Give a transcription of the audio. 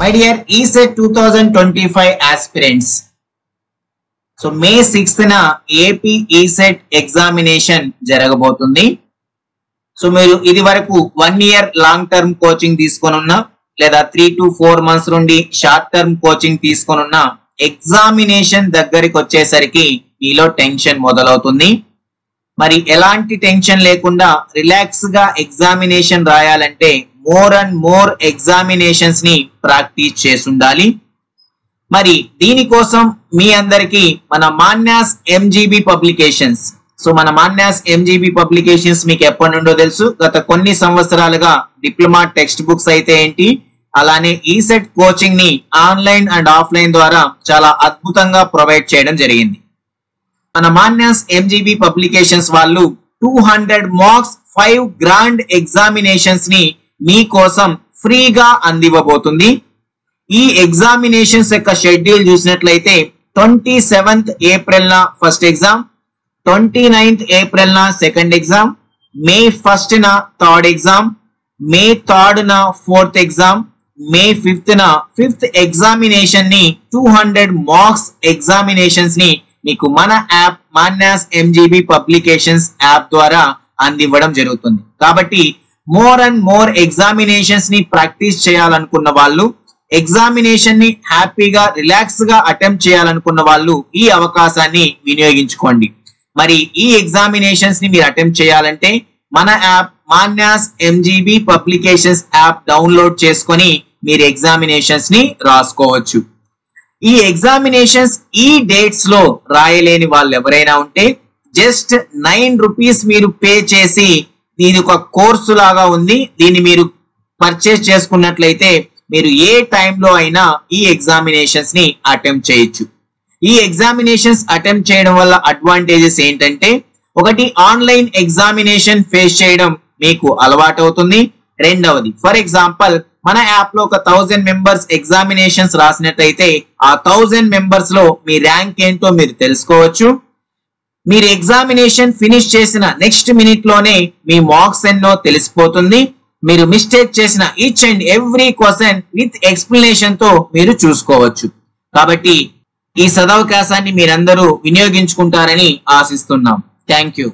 My dear ESET 2025 aspirants. So May 6th na AP ESET examination జరగబోతుంది. So మీరు ఇది వరకు 1 year లాంగ్ టర్మ్ కోచింగ్ తీసుకొనున్నా లేదా 3 to 4 months నుండి షార్ట్ టర్మ్ కోచింగ్ తీసుకొనున్నా ఎగ్జామినేషన్ దగ్గరికి వచ్చేసరికి మీలో టెన్షన్ మొదలవుతుంది. మరి ఎలాంటి టెన్షన్ లేకుండా రిలాక్స్ గా ఎగ్జామినేషన్ రాయాలంటే మోర్ అండ్ మోర్ ఎగ్జామినేషన్స్ ని ప్రాక్టీస్ చేసి ఉండాలి. మరి దీనికోసం మీ అందరికి మన మాన్యాస్ ఎంజీబీ పబ్లికేషన్స్, సో మన మాన్యాస్ ఎంజీబీ పబ్లికేషన్స్ మీకు ఎప్పటి నుండో తెలుసు. గత కొన్ని సంవత్సరాలుగా డిప్లొమా టెక్స్ట్ బుక్స్ అయితే ఏంటి, అలానే ఈసెట్ కోచింగ్ ని ఆన్లైన్ అండ్ ఆఫ్లైన్ ద్వారా చాలా అద్భుతంగా ప్రొవైడ్ చేయడం జరిగింది. మన మాన్యాస్ ఎంజీబీ పబ్లికేషన్స్ వాళ్ళు 200 మార్క్స్ 5 గ్రాండ్ ఎగ్జామినేషన్స్ ని మీకోసం ఫ్రీగా అందివ్వబోతుంది. ఈ ఎగ్జామినేషన్స్ యొక్క షెడ్యూల్ చూసినట్లయితే 27th ఏప్రిల్ నా ఫస్ట్ ఎగ్జామ్, 29th ఏప్రిల్ నా సెకండ్ ఎగ్జామ్, మే 1st నా థర్డ్ ఎగ్జామ్, మే 3rd నా ఫోర్త్ ఎగ్జామ్, మే 5th నా ఫిఫ్త్ ఎగ్జామినేషన్ ని 200 మార్క్స్ ఎగ్జామినేషన్స్ ని మీకు మన యాప్ మాన్యాస్ ఎంజీబీ పబ్లికేషన్స్ యాప్ ద్వారా అందివ్వడం జరుగుతుంది. కాబట్టి మోర్ అండ్ మోర్ ఎగ్జామినేషన్స్ ని ప్రాక్టీస్ చేయాలనుకున్న వాళ్ళు, ఎగ్జామినేషన్ ని హ్యాపీగా రిలాక్స్ గా అటెంప్ట్ చేయాలనుకున్న వాళ్ళు ఈ అవకాశాన్ని వినియోగించుకోండి. మరి ఈ ఎగ్జామినేషన్స్ ని మీరు అటెంప్ట్ చేయాలంటే మన app మాన్యాస్ MGB publications app download చేసుకొని మీరు ఎగ్జామినేషన్స్ ని రాసుకోవచ్చు. ఈ ఎగ్జామినేషన్స్ ఈ డేట్స్ లో రాయలేని వాళ్ళు ఎవరైనా ఉంటే జస్ట్ 9 రూపీస్ మీరు పే చేసి, ఇది ఒక కోర్సు లాగా ఉంది, దీన్ని మీరు పర్చేస్ చేసుకున్నట్లయితే మీరు ఏ టైంలో అయినా ఈ ఎగ్జామినేషన్స్ ని అటెంప్ట్ చేయొచ్చు. ఈ ఎగ్జామినేషన్స్ అటెంప్ట్ చేయడం వల్ల అడ్వాంటేజెస్ ఏంటంటే, ఒకటి ఆన్లైన్ ఎగ్జామినేషన్ ఫేస్ చేయడం మీకు అలవాటు అవుతుంది. రెండవది, ఫర్ ఎగ్జాంపుల్ మన యాప్ లో ఒక 1000 మెంబర్స్ ఎగ్జామినేషన్స్ రాసినట్లయితే ఆ 1000 మెంబర్స్ లో మీ ర్యాంక్ ఏంటో మీరు తెలుసుకోవచ్చు. మీరు ఎగ్జామినేషన్ ఫినిష్ చేసిన నెక్స్ట్ మినిట్ లోనే మీ మార్క్స్ ఎన్నో తెలిసిపోతుంది. మీరు మిస్టేక్ చేసిన each and every question with explanation తో మీరు చూసుకోవచ్చు. కాబట్టి ఈ సదవకాశాన్ని మీరందరూ వినియోగించుకుంటారని ఆశిస్తున్నాం. Thank you.